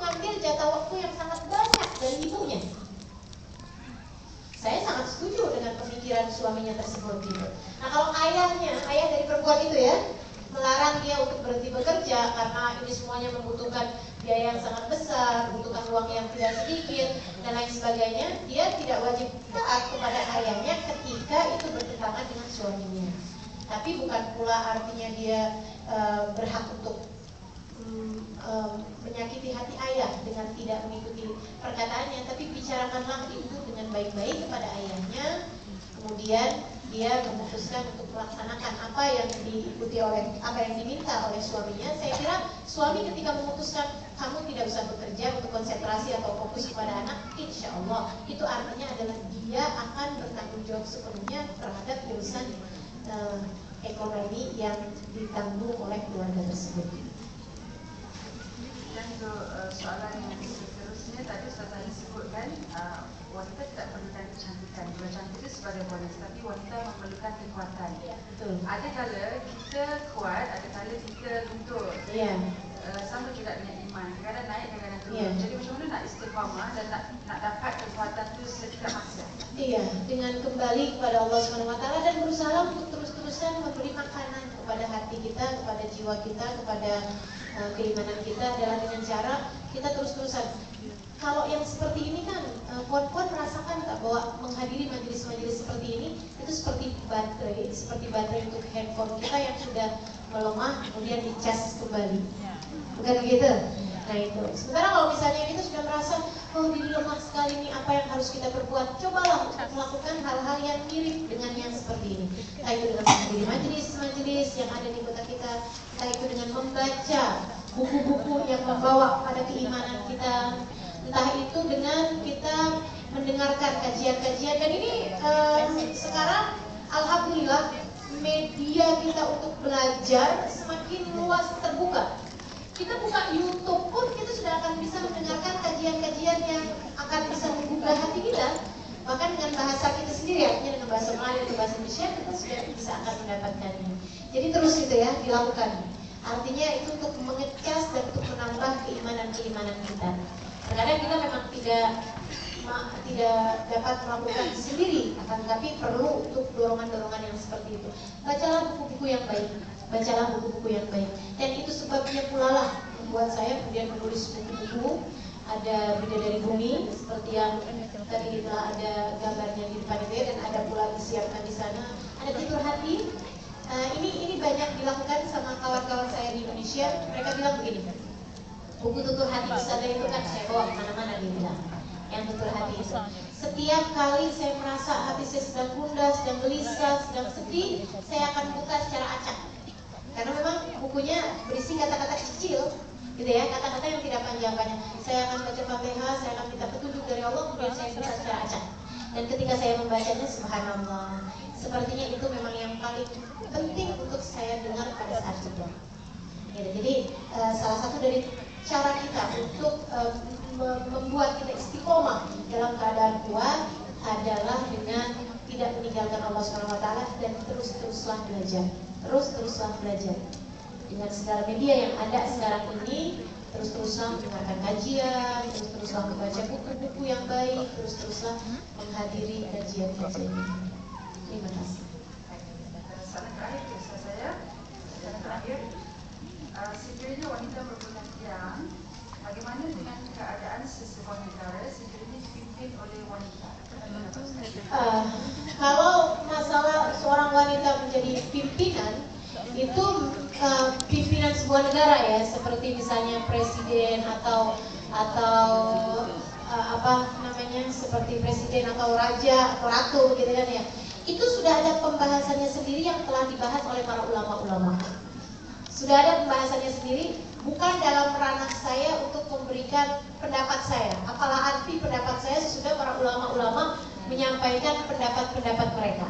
mengambil jatah waktu yang sangat banyak dari ibunya. Saya sangat setuju dengan pemikiran suaminya tersebut gitu. Nah kalau ayah dari perempuan itu ya, melarang dia untuk berhenti bekerja karena ini semuanya membutuhkan biaya yang sangat besar, membutuhkan uang yang tidak sedikit dan lain sebagainya, dia tidak wajib taat kepada ayahnya ketika itu bertentangan dengan suaminya. Tapi bukan pula artinya dia berhak untuk menyakiti hati ayah dengan tidak mengikuti perkataannya, tapi bicarakanlah itu dengan baik-baik kepada ayahnya. Kemudian dia memutuskan untuk melaksanakan apa yang diminta oleh suaminya. Saya kira suami ketika memutuskan kamu tidak usah bekerja untuk konsentrasi atau fokus kepada anak, insya Allah itu artinya adalah dia akan bertanggung jawab sepenuhnya terhadap urusan ekonomi yang ditanggung oleh keluarga tersebut. Dan untuk soalan yang seterusnya tadi saya sebutkan, wanita tidak perlukan kecantikan. Dua cantik itu sebagai bonus, tapi wanita memerlukan kekuatan. Ya, betul. Ada kala kita kuat, ada kala kita luntur. Ya. Sama juga dengan iman, kadang naik, kadang turun. Ya. Jadi macam mana nak istiqamah dan nak dapat kekuatan itu setiap masa? Iya, dengan kembali kepada Allah SWT dan berusaha untuk terus-terusan memberi makanan kepada hati kita, kepada jiwa kita, kepada keimanan kita adalah dengan cara kita terus-terusan. Kalau yang seperti ini kan, puan-puan merasakan tak bahwa menghadiri majelis-majelis seperti ini itu seperti baterai untuk handphone kita yang sudah melemah kemudian dicas kembali, bukan begitu? Nah itu. Sementara kalau misalnya kita sudah merasa, oh diri lemah sekali nih, apa yang harus kita perbuat? Cobalah untuk melakukan hal-hal yang mirip dengan yang seperti ini. Entah itu dengan menghadiri majelis-majelis yang ada di kota kita, entah itu dengan membaca buku-buku yang membawa pada keimanan kita, entah itu dengan kita mendengarkan kajian-kajian. Dan ini sekarang alhamdulillah media kita untuk belajar semakin luas terbuka. Kita buka YouTube pun kita sudah akan bisa mendengarkan kajian-kajian yang akan bisa menggugah hati kita. Bahkan dengan bahasa kita sendiri, artinya dengan bahasa Melayu atau bahasa Indonesia, kita sudah bisa akan mendapatkannya. Jadi terus itu ya dilakukan. Artinya itu untuk mengecas dan untuk menambah keimanan kita. Terkadang kita memang tidak dapat melakukan sendiri, akan tetapi perlu untuk dorongan-dorongan yang seperti itu. Bacalah buku-buku yang baik. Bacalah buku-buku yang baik. Dan itu sebabnya pula lah membuat saya kemudian menulis buku-buku. Ada Bidadari Bumi seperti yang tadi telah ada gambarnya di depan itu, dan ada pula disiapkan di sana. Ada Tutur Hati. Ini banyak dilakukan sama kawan-kawan saya di Indonesia. Mereka bilang begini, buku Tutur Hati Ustazah itu kan saya bawa kemana-mana, dia bilang. Yang Tutur Hati itu, setiap kali saya merasa hati saya sedang gundah, sedang gelisah, sedang sedih, saya akan buka secara acak. Karena memang bukunya berisi kata-kata kecil, gitu ya, kata-kata yang tidak panjang-panjang. Saya akan baca Fatihah, saya akan minta petunjuk dari Allah, kemudian saya buka secara acak. Dan ketika saya membacanya, subhanallah, sepertinya itu memang yang paling penting untuk saya dengar pada saat itu. Jadi salah satu dari cara kita untuk membuat kita istiqomah dalam keadaan kuat adalah dengan tidak meninggalkan Allah SWT dan terus-teruslah belajar. Terus-teruslah belajar. Dengan segala media yang ada sekarang ini, terus-teruslah mendengarkan kajian, terus-teruslah membaca buku-buku yang baik, terus-teruslah menghadiri kajian-kajian ini. Terima kasih. Soalan terakhir kisah saya. Soalan terakhir, sekiranya wanita berbulan tiang, bagaimana dengan keadaan sesebuah negara sekiranya dipimpin oleh wanita? Kalau masalah seorang wanita menjadi pimpinan, itu pimpinan sebuah negara ya, seperti misalnya presiden atau apa namanya, seperti presiden atau raja atau ratu gitu kan ya. Itu sudah ada pembahasannya sendiri yang telah dibahas oleh para ulama-ulama. Sudah ada pembahasannya sendiri, bukan dalam ranah saya untuk memberikan pendapat saya. Apalah arti pendapat saya sesudah para ulama-ulama menyampaikan pendapat-pendapat mereka.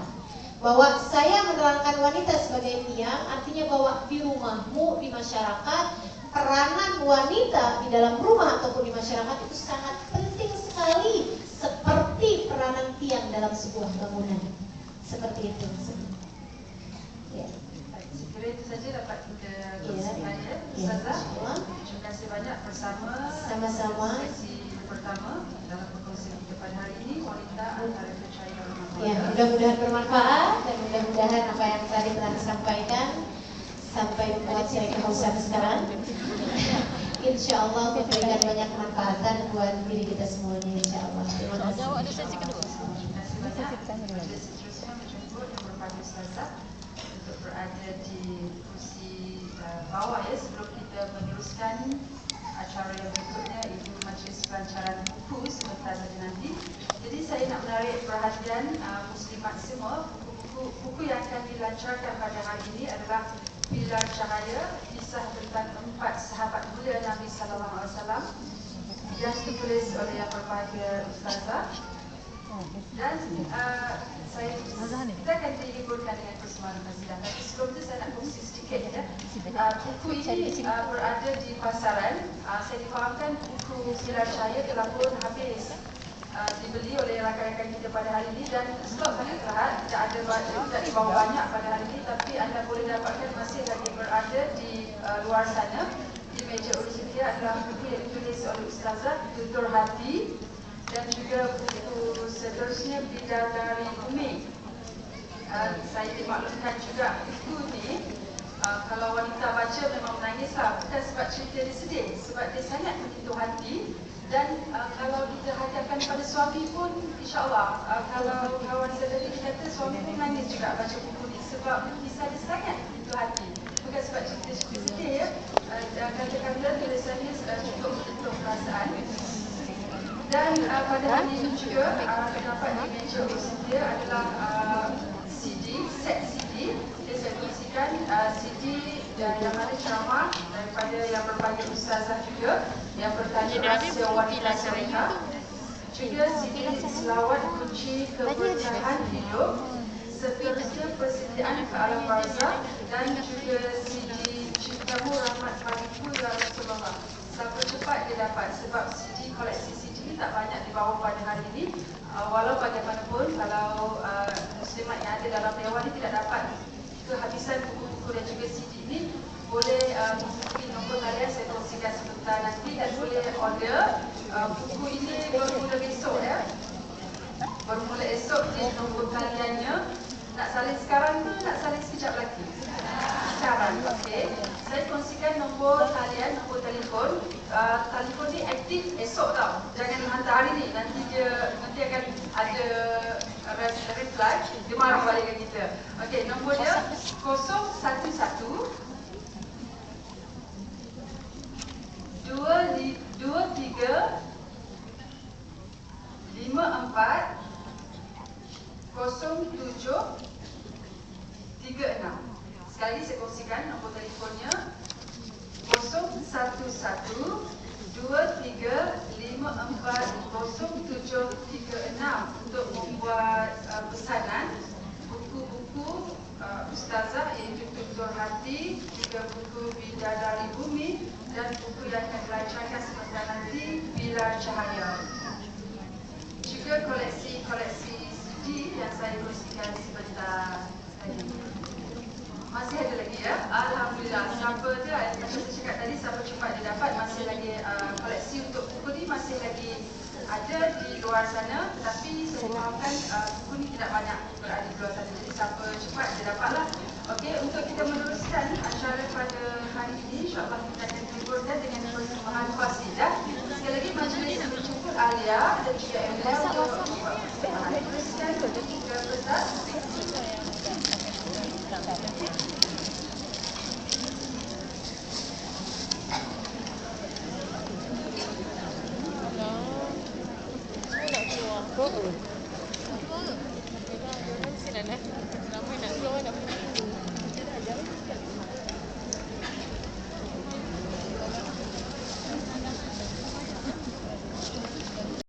Bahwa saya menerangkan wanita sebagai tiang, artinya bahwa di rumahmu, di masyarakat, peranan wanita di dalam rumah ataupun di masyarakat itu sangat penting sekali, seperti peranan tiang dalam sebuah bangunan. Seperti itu. Ya. Sekiranya itu saja dapat kita kongsikan ya, Ustazah. Terima kasih banyak bersama Sama-sama. Sesi pertama dalam perkongsian kita pada hari ini, wanita antara percaya dan rumah Ya, mudah-mudahan bermanfaat dan mudah-mudahan apa yang tadi telah disampaikan sampai membuat saya kehausan sekarang. Insya Allah memberikan banyak kemanfaatan buat diri kita semuanya. Insya Allah. Terima kasih. Ada sesi kedua. Terima kasih banyak. Majlis seterusnya menjemput yang berpada ustazah untuk berada di kursi bawah ya sebelum kita meneruskan acara yang berikutnya, iaitu majlis pelancaran buku sebentar saja nanti. Jadi saya nak menarik perhatian muslimat semua. Buku yang akan dilancarkan pada hari ini adalah Pilar Cahaya, kisah tentang 4 sahabat mulia Nabi Sallallahu Alaihi Wasallam yang ditulis oleh Yang Berbahagia Ustazah. Dan kita akan dihiburkan dengan persembahan qasidah. Tapi sebelum itu saya nak kongsi sedikit ya. Buku ini berada di pasaran. Saya difahamkan buku Pilar Cahaya telah pun habis dibeli oleh rakan-rakan kita pada hari ini dan stok sangat terhad, tidak dibawa banyak pada hari ini, tapi anda boleh dapatkan masih lagi berada di luar sana. Di meja urus dia adalah buku yang ditulis oleh Ustazah Tutur Hati dan juga buku seterusnya Bidadari Bumi. Saya dimaklumkan juga buku ni kalau wanita baca memang menangislah, bukan sebab cerita dia sedih, sebab dia sangat menyentuh hati. Dan kalau kita hadapkan pada suami pun, insyaAllah kalau kawan saya tadi kata suami pun menangis juga baca buku ni sebab kisah dia sangat menyentuh hati, bukan sebab cerita sedih ya. Kata-kata tulisannya cukup menyentuh perasaan. Dan pada hari ini juga terdapat di meja urus dia adalah CD, set CD. Jadi saya kongsikan CD yang mana ceramah daripada Yang Berbahagia Ustazah juga yang bertajuk Rahsia Wanita Solehah. Juga CD Selawat Kunci Keberkahan Hidup, seterusnya Persediaan ke Alam Barzakh, dan juga CD Cintamu Rahmat Bagiku Ya Rasulullah. Siapa cepat dia dapat sebab CD, koleksi CD ini tak banyak dibawa pada hari ini. Walau bagaimanapun kalau muslimat yang ada dalam dewan ini tidak dapat kehabisan buku-buku dan juga CD ini, boleh menghubungi nombor talian saya kongsikan sebentar nanti dan boleh order. Buku ini bermula besok ya. Bermula esok di nombor taliannya. Nak salin sekarang ke nak salin sekejap lagi? Sekarang, okey. Saya kongsikan nombor talian, nombor telefon. Telefon ni aktif esok tau. Jangan hantar hari ni. Nanti akan ada reply. Dia marah balik ke kita. Okey, nombor dia 011 23 54 07 36. Sekali lagi saya kongsikan nombor telefonnya 011 23 54 07 36 untuk membuat pesanan buku-buku Ustazah iaitu Tutur Hati, juga buku Bidadari Bumi dan buku yang akan dilancarkan sebentar nanti Pilar Cahaya. Juga koleksi CD yang saya kongsikan sebentar tadi. Masih ada lagi ya. Alhamdulillah. Siapa dia macam saya cakap tadi, siapa cepat dia dapat, masih lagi koleksi untuk buku ni masih lagi ada di luar sana, tetapi saya fahamkan buku ni tidak banyak berada di luar sana. Jadi siapa cepat dia dapatlah. Okey, untuk kita meneruskan acara pada hari ini, insya-Allah kita akan hiburkan dengan persembahan qasidah. Sekali lagi majlis menjemput Alia dan juga Ella untuk meneruskan ke pentas. Nak keluar.